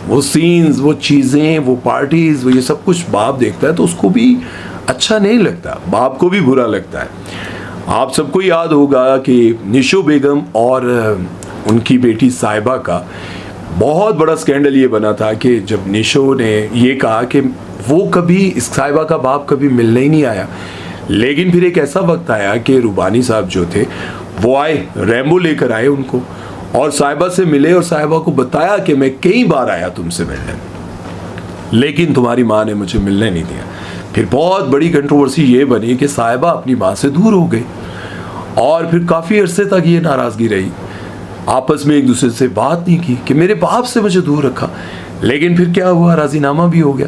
वो सीन्स, वो चीज़ें, वो पार्टीज़, वो ये सब कुछ बाप देखता है तो उसको भी अच्छा नहीं लगता, बाप को भी बुरा लगता है। आप सबको याद होगा कि निशो बेगम और उनकी बेटी साहिबा का बहुत बड़ा स्कैंडल ये बना था कि जब निशो ने ये कहा कि वो कभी इस साहिबा का बाप कभी मिलने ही नहीं आया, लेकिन फिर एक ऐसा वक्त आया कि रूबानी साहब जो थे वो आए, रैम्बो लेकर आए उनको, और साहिबा से मिले और साहिबा को बताया कि मैं कई बार आया तुमसे मिलने, लेकिन तुम्हारी माँ ने मुझे मिलने नहीं दिया। फिर बहुत बड़ी कंट्रोवर्सी ये बनी कि साहिबा अपनी माँ से दूर हो गई और फिर काफ़ी अरसे तक ये नाराज़गी रही, आपस में एक दूसरे से बात नहीं की कि मेरे बाप से मुझे दूर रखा। लेकिन फिर क्या हुआ, राजीनामा भी हो गया।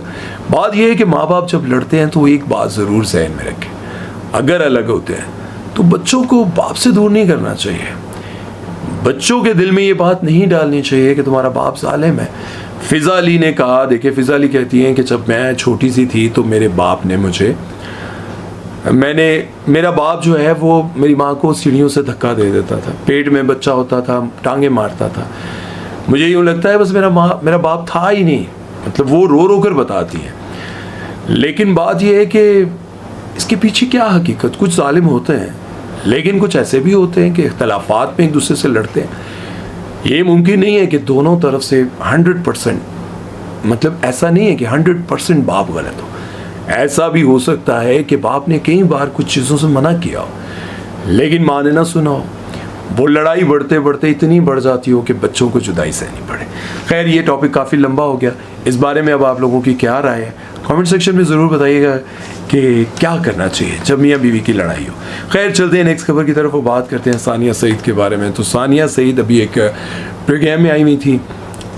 बात यह है कि माँ बाप जब लड़ते हैं तो एक बात ज़रूर ज़हन में रखें, अगर अलग होते हैं तो बच्चों को बाप से दूर नहीं करना चाहिए। बच्चों के दिल में ये बात नहीं डालनी चाहिए कि तुम्हारा बाप जालिम है। फ़िज़ा अली ने कहा, देखिए फ़िज़ा अली कहती हैं कि जब मैं छोटी सी थी तो मेरे बाप ने मेरा बाप जो है वो मेरी माँ को सीढ़ियों से धक्का दे देता था, पेट में बच्चा होता था, टांगे मारता था। मुझे यूँ लगता है बस मेरा बाप था ही नहीं, मतलब वो रो रो कर बताती है। लेकिन बात यह है कि इसके पीछे क्या हकीकत, कुछ जालिम होते हैं लेकिन कुछ ऐसे भी होते हैं कि इख्तलाफात में एक दूसरे से लड़ते हैं। ये मुमकिन नहीं है कि दोनों तरफ से 100%, मतलब ऐसा नहीं है कि 100% बाप गलत हो। ऐसा भी हो सकता है कि बाप ने कई बार कुछ चीज़ों से मना किया हो लेकिन माँ ने ना सुना हो, वो लड़ाई बढ़ते बढ़ते इतनी बढ़ जाती हो कि बच्चों को जुदाई सहनी पड़े। खैर ये टॉपिक काफ़ी लंबा हो गया, इस बारे में अब आप लोगों की क्या राय है कमेंट सेक्शन में ज़रूर बताइएगा कि क्या करना चाहिए जब मियाँ बीवी की लड़ाई हो। खैर चलते हैं नेक्स्ट खबर की तरफ, वो बात करते हैं सानिया सईद के बारे में। तो सानिया सईद अभी एक प्रोग्राम में आई हुई थी,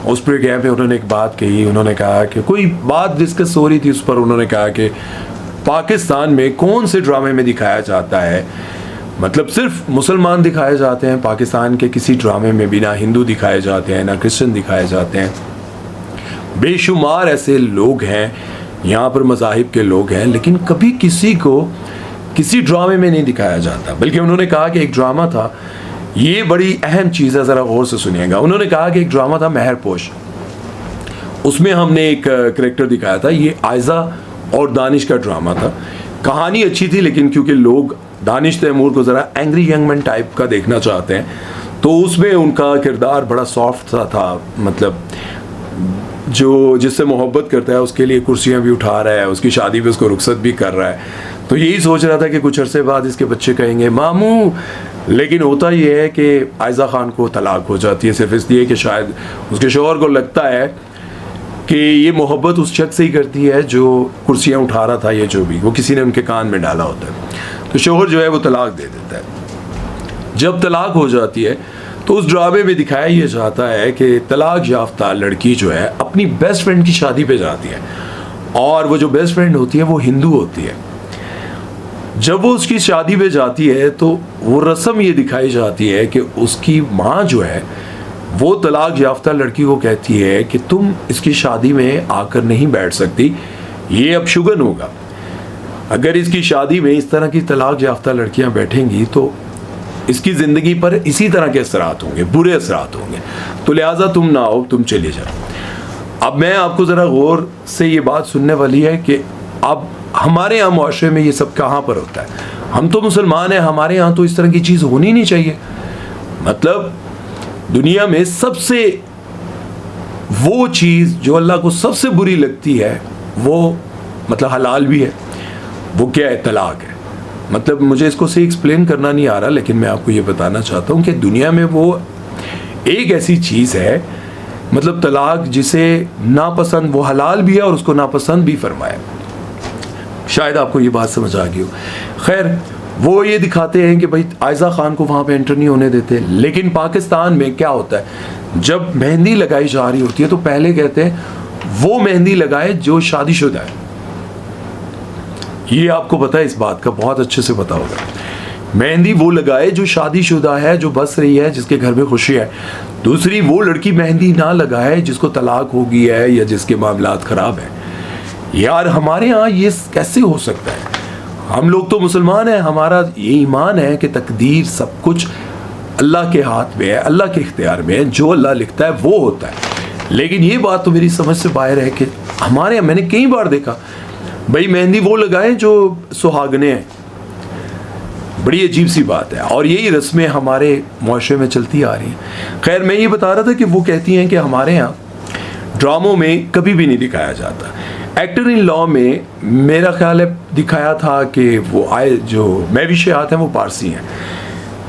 उस प्रोग्राम में उन्होंने एक बात कही, उन्होंने कहा कि कोई बात डिस्कस हो रही थी, उस पर उन्होंने कहा कि पाकिस्तान में कौन से ड्रामे में दिखाया जाता है, मतलब सिर्फ मुसलमान दिखाए जाते हैं पाकिस्तान के किसी ड्रामे में भी, ना हिंदू दिखाए जाते हैं ना क्रिश्चियन दिखाए जाते हैं। बेशुमार ऐसे लोग हैं यहाँ पर, मज़ाहिब के लोग हैं, लेकिन कभी किसी को किसी ड्रामे में नहीं दिखाया जाता। बल्कि उन्होंने कहा कि एक ड्रामा था, ये बड़ी अहम चीज़ है, ज़रा गौर से सुनिएगा। उन्होंने कहा कि एक ड्रामा था मेहरपोश, उसमें हमने एक करेक्टर दिखाया था, ये आयज़ा और दानिश का ड्रामा था। कहानी अच्छी थी लेकिन क्योंकि लोग दानिश तैमूर को ज़रा एंग्री यंग मैन टाइप का देखना चाहते हैं तो उसमें उनका किरदार बड़ा सॉफ्ट सा था, मतलब जो जिससे मोहब्बत करता है उसके लिए कुर्सियाँ भी उठा रहा है, उसकी शादी पे उसको रुखसत भी कर रहा है। तो यही सोच रहा था कि कुछ अरसे बाद इसके बच्चे कहेंगे मामू, लेकिन होता ये है कि आयज़ा खान को तलाक हो जाती है सिर्फ इसलिए कि शायद उसके शौहर को लगता है कि ये मोहब्बत उस शख्स से ही करती है जो कुर्सियाँ उठा रहा था, ये जो भी वो किसी ने उनके कान में डाला होता है। तो शौहर जो है वो तलाक दे देता है। जब तलाक हो जाती है तो उस ड्रामे में दिखाया ये जाता है कि तलाक याफ्ता लड़की जो है अपनी बेस्ट फ्रेंड की शादी पे जाती है, और वो जो बेस्ट फ्रेंड होती है वो हिंदू होती है। जब वो उसकी शादी पे जाती है तो वो रस्म ये दिखाई जाती है कि उसकी माँ जो है वो तलाक याफ्ता लड़की को कहती है कि तुम इसकी शादी में आकर नहीं बैठ सकती, ये अब शुगन होगा। अगर इसकी शादी में इस तरह की तलाक याफ्ता लड़कियां बैठेंगी तो इसकी ज़िंदगी पर इसी तरह के असरात होंगे, बुरे असरात होंगे, तो लिहाजा तुम ना आओ, तुम चले जाओ। अब मैं आपको ज़रा गौर से ये बात सुनने वाली है कि अब हमारे यहाँ मुआशरे में ये सब कहाँ पर होता है। हम तो मुसलमान हैं, हमारे यहाँ तो इस तरह की चीज़ होनी नहीं चाहिए। मतलब दुनिया में सबसे वो चीज़ जो अल्लाह को सबसे बुरी लगती है वो मतलब हलाल भी है, वो क्या है, तलाक है। मतलब मुझे इसको से एक्सप्लेन करना नहीं आ रहा, लेकिन मैं आपको ये बताना चाहता हूँ कि दुनिया में वो एक ऐसी चीज़ है, मतलब तलाक जिसे नापसंद, वो हलाल भी है और उसको नापसंद भी फरमाया। शायद आपको ये बात समझ आ गई हो। खैर वो ये दिखाते हैं कि भाई आयज़ा खान को वहाँ पे एंटर नहीं होने देते, लेकिन पाकिस्तान में क्या होता है, जब मेहंदी लगाई जा रही होती है तो पहले कहते हैं वो मेहंदी लगाए जो शादीशुदा है। ये आपको पता है, इस बात का बहुत अच्छे से पता होगा। मेहंदी वो लगाए जो शादीशुदा है, जो बस रही है, जिसके घर में खुशी है। दूसरी वो लड़की मेहंदी ना लगाए जिसको तलाक हो गई है या जिसके मामलात ख़राब है। यार हमारे यहाँ ये कैसे हो सकता है? हम लोग तो मुसलमान हैं, हमारा ये ईमान है कि तकदीर सब कुछ अल्लाह के हाथ में है, अल्लाह के इख्तियार में है, जो अल्लाह लिखता है वो होता है। लेकिन ये बात तो मेरी समझ से बाहर है कि हमारे यहाँ मैंने कई बार देखा भाई मेहंदी वो लगाएं जो सुहागने हैं, बड़ी अजीब सी बात है। और यही रस्में हमारे मुआशरे में चलती आ रही हैं। खैर मैं ये बता रहा था कि वो कहती हैं कि हमारे यहाँ ड्रामों में कभी भी नहीं दिखाया जाता। एक्टर इन लॉ में मेरा ख्याल है दिखाया था कि वो आए जो मैविशियात हैं वो पारसी हैं।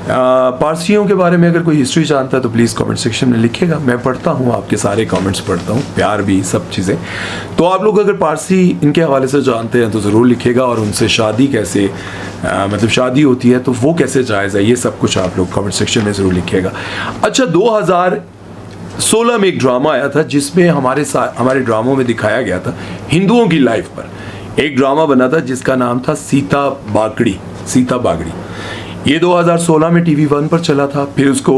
पारसियों के बारे में अगर कोई हिस्ट्री जानता है तो प्लीज़ कमेंट सेक्शन में लिखिएगा। मैं पढ़ता हूँ, आपके सारे कमेंट्स पढ़ता हूँ, प्यार भी, सब चीज़ें। तो आप लोग अगर पारसी इनके हवाले से जानते हैं तो ज़रूर लिखिएगा। और उनसे शादी कैसे मतलब शादी होती है तो वो कैसे जायज़ है, ये सब कुछ आप लोग कमेंट सेक्शन में ज़रूर लिखिएगा। अच्छा, 2016 में एक ड्रामा आया था जिसमें हमारे ड्रामों में दिखाया गया था हिंदुओं की लाइफ पर एक ड्रामा बना था जिसका नाम था सीता बागड़ी। ये 2016 में TV1 पर चला था। फिर उसको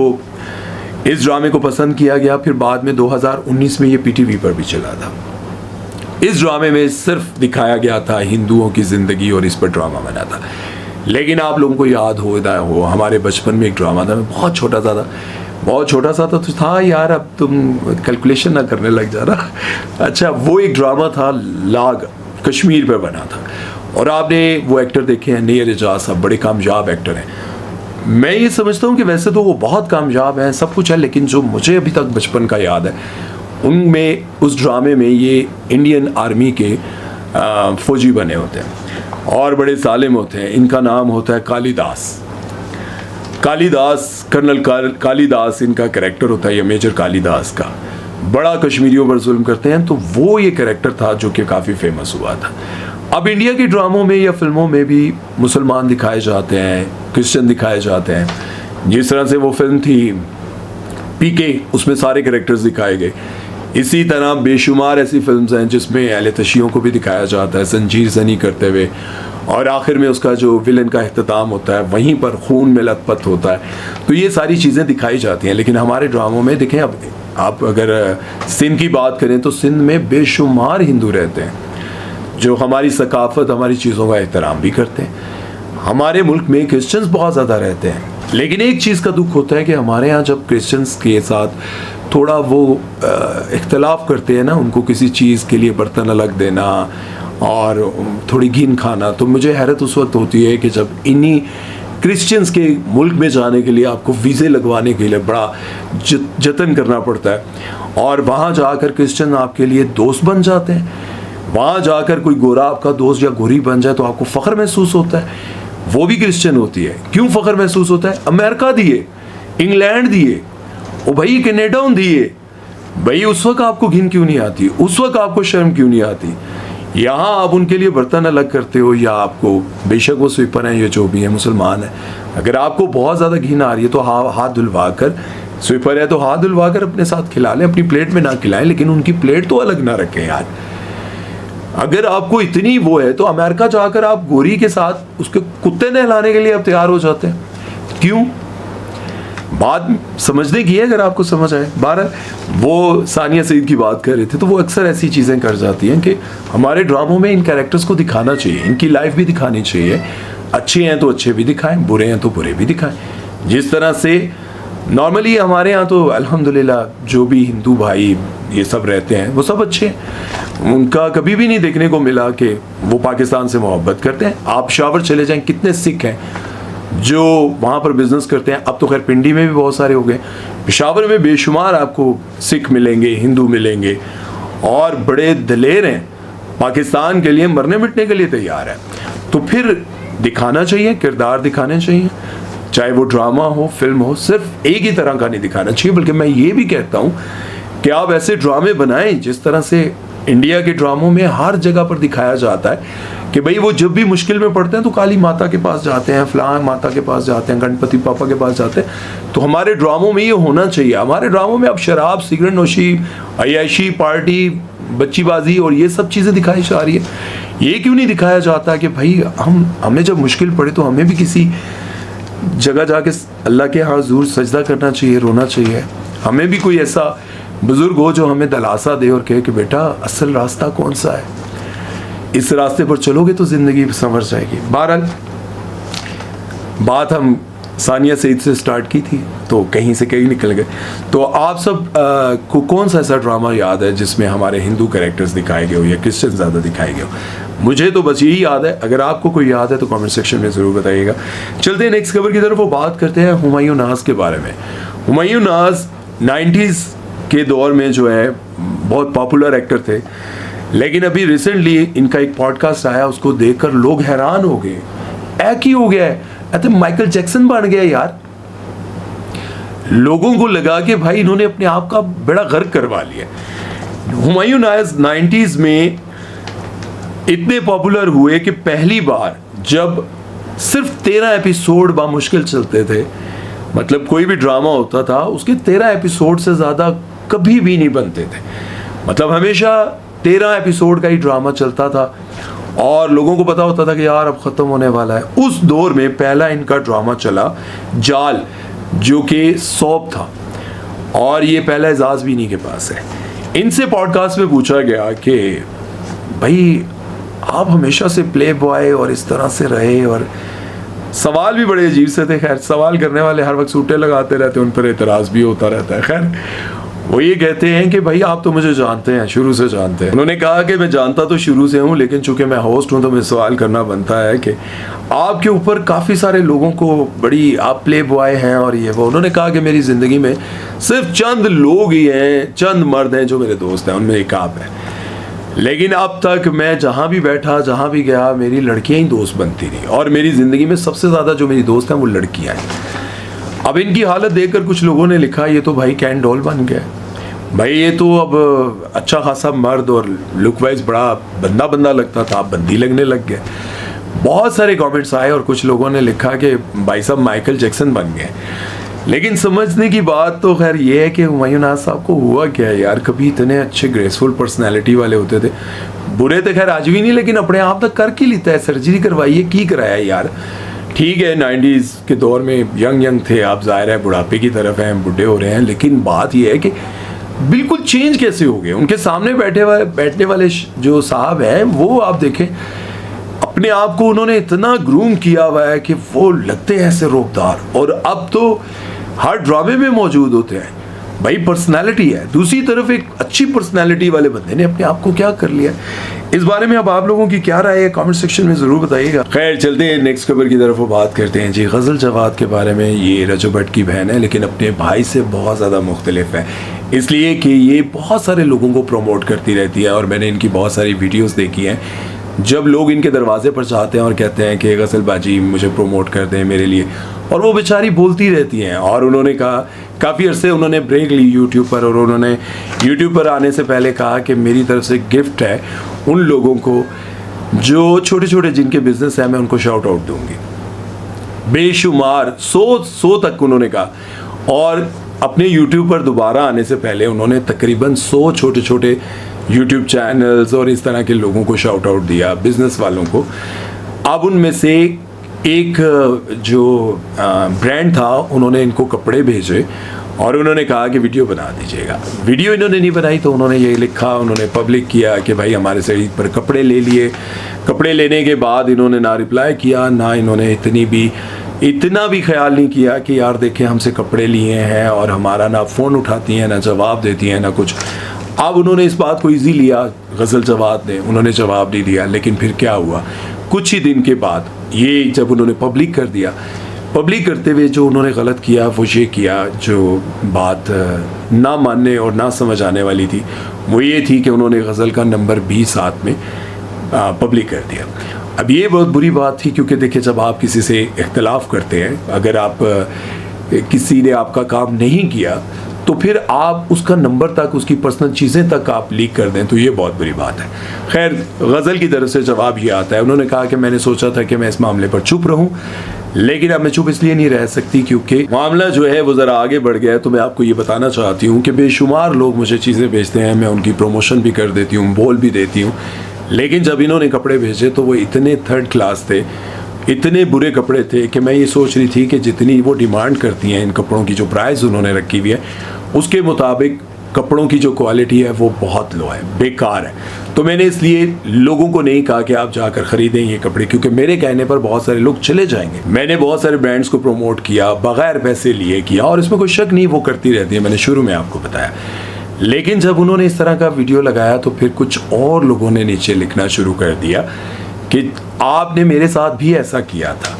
इस ड्रामे को पसंद किया गया। फिर बाद में 2019 में ये PTV पर भी चला था। इस ड्रामे में सिर्फ दिखाया गया था हिंदुओं की ज़िंदगी और इस पर ड्रामा बना था। लेकिन आप लोगों को याद हो हमारे बचपन में एक ड्रामा था, मैं बहुत छोटा सा था तो था यार, अब तुम कैलकुलेशन ना करने लग जा रहा। अच्छा, वो एक ड्रामा था लाग, कश्मीर पे बना था। और आपने वो एक्टर देखे हैं नैयर एजाज साहब, बड़े कामयाब एक्टर हैं। मैं ये समझता हूँ कि वैसे तो वो बहुत कामयाब हैं, सब कुछ है, लेकिन जो मुझे अभी तक बचपन का याद है उनमें उस ड्रामे में ये इंडियन आर्मी के फौजी बने होते हैं और बड़े जालिम होते हैं। इनका नाम होता है कालीदास, कर्नल कालीदास इनका कैरेक्टर होता है, ये मेजर कालीदास का। बड़ा कश्मीरियों पर जुल्म करते हैं। तो वो ये कैरेक्टर था जो कि काफ़ी फेमस हुआ था। अब इंडिया के ड्रामों में या फिल्मों में भी मुसलमान दिखाए जाते हैं, क्रिश्चियन दिखाए जाते हैं। जिस तरह से वो फिल्म थी PK, उसमें सारे कैरेक्टर्स दिखाए गए। इसी तरह बेशुमार ऐसी फिल्म्स हैं जिसमें अहले तशियों को भी दिखाया जाता है जंजीर ज़नी करते हुए, और आखिर में उसका जो विलन का इख्तिताम होता है वहीं पर खून में लथपथ होता है। तो ये सारी चीज़ें दिखाई जाती हैं। लेकिन हमारे ड्रामों में देखें, अब आप अगर सिंध की बात करें तो सिंध में बेशुमार हिंदू रहते हैं जो हमारी सकाफत, हमारी चीज़ों का एहतराम भी करते हैं। हमारे मुल्क में क्रिश्चियंस बहुत ज़्यादा रहते हैं। लेकिन एक चीज़ का दुख होता है कि हमारे यहाँ जब क्रिश्चियंस के साथ थोड़ा वो इख्तलाफ करते हैं ना, उनको किसी चीज़ के लिए बर्तन अलग देना और थोड़ी घिन खाना, तो मुझे हैरत उस वक्त होती है कि जब इन्हीं क्रिश्चियंस के मुल्क में जाने के लिए आपको वीज़े लगवाने के लिए बड़ा जतन करना पड़ता है। और वहाँ जाकर क्रिश्चियन आपके लिए दोस्त बन जाते हैं। वहाँ जाकर कोई गोरा आपका दोस्त या गोरी बन जाए तो आपको फ़ख्र महसूस होता है, वो भी क्रिश्चियन होती है। क्यों फ़ख्र महसूस होता है? अमेरिका दिए, इंग्लैंड दिए, ओ भाई कनाडा दिए, भाई उस वक्त आपको घिन क्यों नहीं आती? उस वक्त आपको शर्म क्यों नहीं आती? यहाँ आप उनके लिए बर्तन अलग करते हो, या आपको बेशक वो स्वीपर हैं या जो भी है मुसलमान है, अगर आपको बहुत ज़्यादा घिन आ रही है तो हाथ धुलवा कर, स्वीपर है तो हाथ धुलवा कर अपने साथ खिला लें, अपनी प्लेट में ना खिलाएं, लेकिन उनकी प्लेट तो अलग ना रखें यार। अगर आपको इतनी वो है तो अमेरिका जाकर आप गोरी के साथ उसके कुत्ते नहलाने के लिए आप तैयार हो जाते हैं। क्यों? बात समझने की है, अगर आपको समझ आए। बहरहाल वो सानिया सईद की बात कर रहे थे, तो वो अक्सर ऐसी चीज़ें कर जाती हैं कि हमारे ड्रामों में इन कैरेक्टर्स को दिखाना चाहिए, इनकी लाइफ भी दिखानी चाहिए। अच्छे हैं तो अच्छे भी दिखाएं, बुरे हैं तो बुरे भी दिखाएं। जिस तरह से नॉर्मली हमारे यहाँ तो अल्हम्दुलिल्लाह जो भी हिंदू भाई ये सब रहते हैं वो सब अच्छे हैं। उनका कभी भी नहीं देखने को मिला कि वो पाकिस्तान से मोहब्बत करते हैं। आप शावर चले जाएं, कितने सिख हैं जो वहाँ पर बिजनेस करते हैं। अब तो खैर पिंडी में भी बहुत सारे हो गए, पेशावर में बेशुमार आपको सिख मिलेंगे, हिंदू मिलेंगे, और बड़े दलेर हैं, पाकिस्तान के लिए मरने मिटने के लिए तैयार है। तो फिर दिखाना चाहिए, किरदार दिखाने चाहिए, चाहे वो ड्रामा हो, फिल्म हो, सिर्फ एक ही तरह का नहीं दिखाना चाहिए। बल्कि मैं ये भी कहता हूँ कि आप ऐसे ड्रामे बनाएं जिस तरह से इंडिया के ड्रामों में हर जगह पर दिखाया जाता है कि भाई वो जब भी मुश्किल में पड़ते हैं तो काली माता के पास जाते हैं, फलां माता के पास जाते हैं, गणपति पापा के पास जाते हैं। तो हमारे ड्रामों में ये होना चाहिए। हमारे ड्रामों में अब शराब, सिगरेट नोशी, अय्याशी, पार्टी, बच्चीबाजी और ये सब चीज़ें दिखाई जा रही है। ये क्यों नहीं दिखाया जाता कि भाई हमें जब मुश्किल पड़े तो हमें भी किसी जगह जाके अल्लाह के यहाँ ज़रूर सजदा करना चाहिए, रोना चाहिए। हमें भी कोई ऐसा बुजुर्ग हो जो हमें दिलासा दे और कहे कि बेटा असल रास्ता कौन सा है, इस रास्ते पर चलोगे तो ज़िंदगी संवर जाएगी। बहरहाल बात हम सानिया सईद से स्टार्ट की थी, तो कहीं से कहीं निकल गए। तो आप सब को कौन सा ऐसा ड्रामा याद है जिसमें हमारे हिंदू कैरेक्टर्स दिखाए गए हो या क्रिश्चियन ज़्यादा दिखाए गए हो? मुझे तो बस यही याद है, अगर आपको कोई याद है तो कमेंट सेक्शन में ज़रूर बताइएगा। चलते हैं नेक्स्ट खबर की तरफ, वो बात करते हैं हुमायूं नाज के बारे में। हुमायूं नाज 90s के दौर में जो है बहुत पॉपुलर एक्टर थे, लेकिन अभी रिसेंटली इनका एक पॉडकास्ट आया, उसको देखकर लोग हैरान हो गए। एक ही हो गया है, तो माइकल जैक्सन बन गया यार। लोगों को लगा कि भाई इन्होंने अपने आप का बड़ा गर्क करवा लिया। हुमायूं नाज 90s में इतने पॉपुलर हुए कि पहली बार जब सिर्फ 13 एपिसोड बामुश्किल चलते थे, मतलब कोई भी ड्रामा होता था उसके 13 एपिसोड से ज़्यादा कभी भी नहीं बनते थे। मतलब हमेशा 13 एपिसोड का ही ड्रामा चलता था और लोगों को पता होता था कि यार अब ख़त्म होने वाला है। उस दौर में पहला इनका ड्रामा चला जाल, जो कि सौंप था, और ये पहला एजाज़ भी इन्हीं के पास है। इनसे पॉडकास्ट में पूछा गया कि भाई आप हमेशा से प्ले बॉय और इस तरह से रहे, और सवाल भी बड़े अजीब से थे। खैर, सवाल करने वाले हर वक्त सूटे लगाते रहते हैं, उन पर एतराज़ भी होता रहता है। खैर, वो ये कहते हैं कि भाई आप तो मुझे जानते हैं, शुरू से जानते हैं। उन्होंने कहा कि मैं जानता तो शुरू से हूँ, लेकिन चूंकि मैं होस्ट हूँ तो मुझे सवाल करना बनता है कि आपके ऊपर काफ़ी सारे लोगों को बड़ी, आप प्ले बॉय हैं और ये वो। उन्होंने कहा कि मेरी ज़िंदगी में सिर्फ चंद लोग ही हैं, चंद मर्द हैं जो मेरे दोस्त हैं, उनमें एक आप है। लेकिन अब तक मैं जहाँ भी बैठा, जहाँ भी गया, मेरी लड़कियाँ ही दोस्त बनती रही, और मेरी ज़िंदगी में सबसे ज़्यादा जो मेरी दोस्त हैं वो लड़कियाँ हैं। अब इनकी हालत देखकर कुछ लोगों ने लिखा ये तो भाई कैन डॉल बन गया भाई, ये तो अब अच्छा खासा मर्द और लुक वाइज बड़ा बंदा बंदा लगता था, अब बंदी लगने लग गया। बहुत सारे कमेंट्स आए और कुछ लोगों ने लिखा कि भाई साहब माइकल जैक्सन बन गए। लेकिन समझने की बात तो खैर ये है कि हुमायूं नाज साहब को हुआ क्या है यार, कभी इतने अच्छे ग्रेसफुल पर्सनैलिटी वाले होते थे। बुरे तो खैर आज भी नहीं, लेकिन अपने आप तक कर के लेता है, सर्जरी करवाइए की कराया यार। ठीक है 90s के दौर में यंग थे आप, जाहिर है बुढ़ापे की तरफ हैं, बुढ़े हो रहे हैं, लेकिन बात यह है कि बिल्कुल चेंज कैसे हो गए। उनके सामने बैठने वाले जो साहब हैं वो आप देखें, अपने आप को उन्होंने इतना ग्रूम किया हुआ है कि वो लगते हैं ऐसे रोबदार, और अब तो हर ड्रामे में मौजूद होते हैं। भाई पर्सनालिटी है। दूसरी तरफ एक अच्छी पर्सनालिटी वाले बंदे ने अपने आप को क्या कर लिया। इस बारे में अब आप लोगों की क्या राय है कमेंट सेक्शन में ज़रूर बताइएगा। खैर चलते हैं नेक्स्ट खबर की तरफ, वो बात करते हैं जी गज़ल जवाद के बारे में। ये रजो भट्ट की बहन है, लेकिन अपने भाई से बहुत ज़्यादा मुख्तलिफ है, इसलिए कि ये बहुत सारे लोगों को प्रमोट करती रहती है, और मैंने इनकी बहुत सारी वीडियोज़ देखी हैं। जब लोग इनके दरवाजे पर जाते हैं और कहते हैं कि गज़ल बाजी मुझे प्रमोट कर दें मेरे लिए, और वो बेचारी बोलती रहती हैं। और उन्होंने कहा काफ़ी अरसे उन्होंने ब्रेक ली यूट्यूब पर, और उन्होंने यूट्यूब पर आने से पहले कहा कि मेरी तरफ से गिफ्ट है उन लोगों को जो छोटे छोटे जिनके बिजनेस है, मैं उनको शाउट आउट दूंगी। बेशुमार 100 तक उन्होंने कहा। और अपने यूट्यूब पर दोबारा आने से पहले उन्होंने तकरीबन 100 छोटे छोटे यूट्यूब चैनल्स और इस तरह के लोगों को शाउट आउट दिया, बिजनेस वालों को। अब उनमें से एक जो ब्रांड था उन्होंने इनको कपड़े भेजे और उन्होंने कहा कि वीडियो बना दीजिएगा। वीडियो इन्होंने नहीं बनाई तो उन्होंने ये लिखा, उन्होंने पब्लिक किया कि भाई हमारे से ईद पर कपड़े ले लिए। कपड़े लेने के बाद इन्होंने ना रिप्लाई किया, ना इन्होंने इतना भी ख्याल नहीं किया कि यार देखें हमसे कपड़े लिए हैं, और हमारा ना फ़ोन उठाती हैं, ना जवाब देती हैं, ना कुछ। अब उन्होंने इस बात को ईजी लिया, गज़ल जवाद ने, उन्होंने जवाब नहीं दिया। लेकिन फिर क्या हुआ, कुछ ही दिन के बाद ये जब उन्होंने पब्लिक कर दिया, पब्लिक करते हुए जो उन्होंने गलत किया वो ये किया, जो बात ना मानने और ना समझ आने वाली थी, वो ये थी कि उन्होंने गज़ल का नंबर 20 साथ में पब्लिक कर दिया। अब ये बहुत बुरी बात थी, क्योंकि देखिए जब आप किसी से इख्तलाफ करते हैं, अगर आप किसी ने आपका काम नहीं किया तो फिर आप उसका नंबर तक, उसकी पर्सनल चीज़ें तक आप लीक कर दें, तो ये बहुत बुरी बात है। खैर गज़ल की तरफ से जवाब ये आता है, उन्होंने कहा कि मैंने सोचा था कि मैं इस मामले पर चुप रहूं, लेकिन अब मैं चुप इसलिए नहीं रह सकती क्योंकि मामला जो है वो ज़रा आगे बढ़ गया है। तो मैं आपको ये बताना चाहती हूँ कि बेशुमार लोग मुझे चीज़ें भेजते हैं, मैं उनकी प्रमोशन भी कर देती हूँ, बोल भी देती हूँ, लेकिन जब इन्होंने कपड़े भेजे तो वो इतने थर्ड क्लास थे, इतने बुरे कपड़े थे कि मैं ये सोच रही थी कि जितनी वो डिमांड करती हैं इन कपड़ों की, जो प्राइस उन्होंने रखी हुई है, उसके मुताबिक कपड़ों की जो क्वालिटी है वो बहुत लो है, बेकार है। तो मैंने इसलिए लोगों को नहीं कहा कि आप जाकर ख़रीदें ये कपड़े, क्योंकि मेरे कहने पर बहुत सारे लोग चले जाएंगे। मैंने बहुत सारे ब्रांड्स को प्रमोट किया, बगैर पैसे लिए किया, और इसमें कोई शक नहीं, वो करती रहती है, मैंने शुरू में आपको बताया। लेकिन जब उन्होंने इस तरह का वीडियो लगाया तो फिर कुछ और लोगों ने नीचे लिखना शुरू कर दिया कि आपने मेरे साथ भी ऐसा किया था,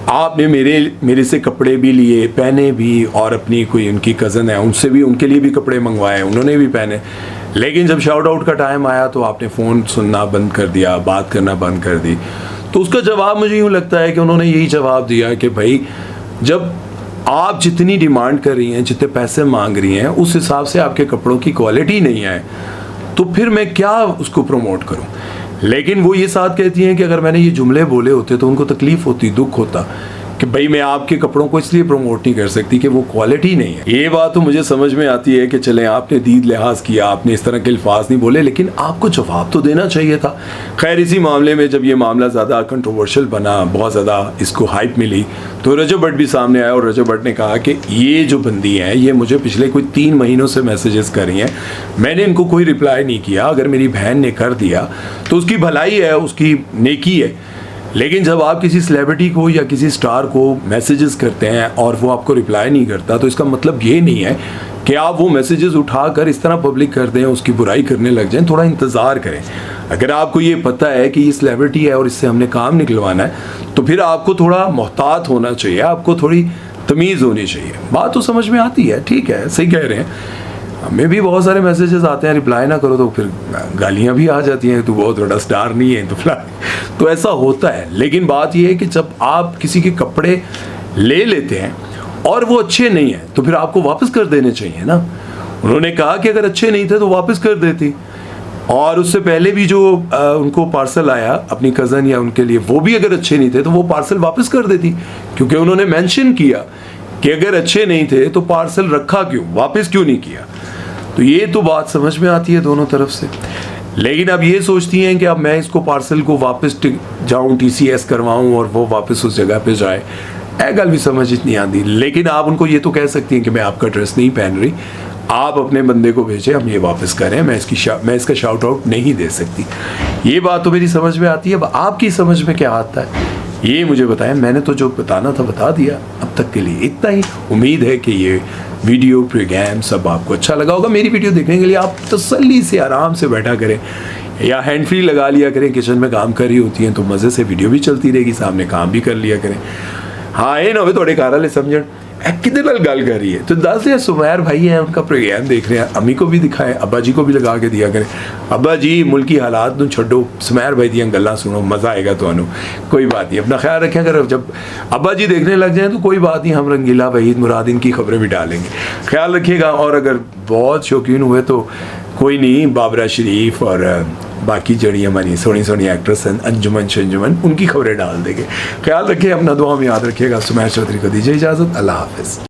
आपने मेरे से कपड़े भी लिए, पहने भी, और अपनी कोई उनकी कज़न है उनसे भी, उनके लिए भी कपड़े मंगवाए, उन्होंने भी पहने। लेकिन जब शाउट आउट का टाइम आया तो आपने फ़ोन सुनना बंद कर दिया, बात करना बंद कर दी। तो उसका जवाब मुझे यूँ लगता है कि उन्होंने यही जवाब दिया कि भाई जब आप जितनी डिमांड कर रही हैं, जितने पैसे मांग रही हैं, उस हिसाब से आपके कपड़ों की क्वालिटी नहीं है, तो फिर मैं क्या उसको प्रमोट करूं। लेकिन वो ये साथ कहती हैं कि अगर मैंने ये जुमले बोले होते तो उनको तकलीफ़ होती, दुख होता कि भाई मैं आपके कपड़ों को इसलिए प्रमोट नहीं कर सकती कि वो क्वालिटी नहीं है। ये बात तो मुझे समझ में आती है कि चलें आपने दीद लिहाज किया, आपने इस तरह के अल्फाज नहीं बोले, लेकिन आपको जवाब तो देना चाहिए था। खैर इसी मामले में जब ये मामला ज़्यादा कंट्रोवर्शियल बना, बहुत ज़्यादा इसको हाइप मिली, तो रजब भट्ट भी सामने आया और रजब भट्ट ने कहा कि ये जो बंदी हैं ये मुझे पिछले कोई 3 महीनों से मैसेजेस कर रही हैं, मैंने इनको कोई रिप्लाई नहीं किया, अगर मेरी बहन ने कर दिया तो उसकी भलाई है, उसकी नेकी है। लेकिन जब आप किसी सेलिब्रिटी को या किसी स्टार को मैसेजेस करते हैं और वो आपको रिप्लाई नहीं करता, तो इसका मतलब ये नहीं है कि आप वो मैसेजेस उठाकर इस तरह पब्लिक कर दें, उसकी बुराई करने लग जाएं। थोड़ा इंतज़ार करें। अगर आपको ये पता है कि ये सेलिब्रिटी है और इससे हमने काम निकलवाना है, तो फिर आपको थोड़ा मोहतात होना चाहिए, आपको थोड़ी तमीज़ होनी चाहिए। बात तो समझ में आती है, ठीक है, सही कह रहे हैं। हमें भी बहुत सारे मैसेजेस आते हैं, रिप्लाई ना करो तो फिर गालियाँ भी आ जाती हैं, तू बहुत बड़ा स्टार नहीं है, तो ऐसा होता है। लेकिन बात यह है कि जब आप किसी के कपड़े ले लेते हैं और वो अच्छे नहीं हैं, तो फिर आपको वापस कर देने चाहिए ना। उन्होंने कहा कि अगर अच्छे नहीं थे तो वापस कर देती, और उससे पहले भी जो उनको पार्सल आया अपनी कज़न या उनके लिए, वो भी अगर अच्छे नहीं थे तो वो पार्सल वापस कर देती, क्योंकि उन्होंने मेंशन किया कि अगर अच्छे नहीं थे तो पार्सल रखा क्यों, वापस क्यों नहीं किया। तो ये तो बात समझ में आती है दोनों तरफ से। लेकिन अब ये सोचती हैं कि अब मैं इसको पार्सल को वापस जाऊं, TCS करवाऊं और वो वापस उस जगह पे जाए, ऐ गल भी समझ नहीं आती। लेकिन आप उनको ये तो कह सकती हैं कि मैं आपका ड्रेस नहीं पहन रही, आप अपने बंदे को भेजें, हम ये वापस करें, मैं इसका शाउट आउट नहीं दे सकती। ये बात तो मेरी समझ में आती है। अब आपकी समझ में क्या आता है ये मुझे बताएं। मैंने तो जो बताना था बता दिया, अब तक के लिए इतना ही। उम्मीद है कि ये वीडियो प्रोग्राम सब आपको अच्छा लगा होगा। मेरी वीडियो देखने के लिए आप तसल्ली से आराम से बैठा करें, या हैंड फ्री लगा लिया करें, किचन में काम कर रही होती हैं तो मज़े से वीडियो भी चलती रहेगी, सामने काम भी कर लिया करें। हाँ ये ना हो थोड़े घर वाले समझ कितने नाल गल कर रही है, तो 10 या सुमैर भाई हैं, उनका प्रोग्राम देख रहे हैं, अम्मी को भी दिखाएं, अब्बा जी को भी लगा के दिया करें। अब्बा जी मुल्की हालात नूं छड्डो, सुमैर भाई दियां गल्लां सुनो, मज़ा आएगा तो कोई बात नहीं। अपना ख्याल रखें। अगर जब अब्बा जी देखने लग जाएँ तो कोई बात नहीं, हम रंगीला वहीद मुरादिन की खबरें भी डालेंगे, ख्याल रखिएगा। और अगर बहुत शौकीन हुए तो कोई नहीं, बाबरा शरीफ और बाकी जड़ी हमारी सोनी सोनी एक्ट्रेस हैं अंजुमन शंजुमन, उनकी खबरें डाल देंगे। ख्याल रखिए, अपना दुआ में याद रखिएगा। सुमैर चौधरी को दीजिए इजाज़त। अल्लाह हाफ़िज़।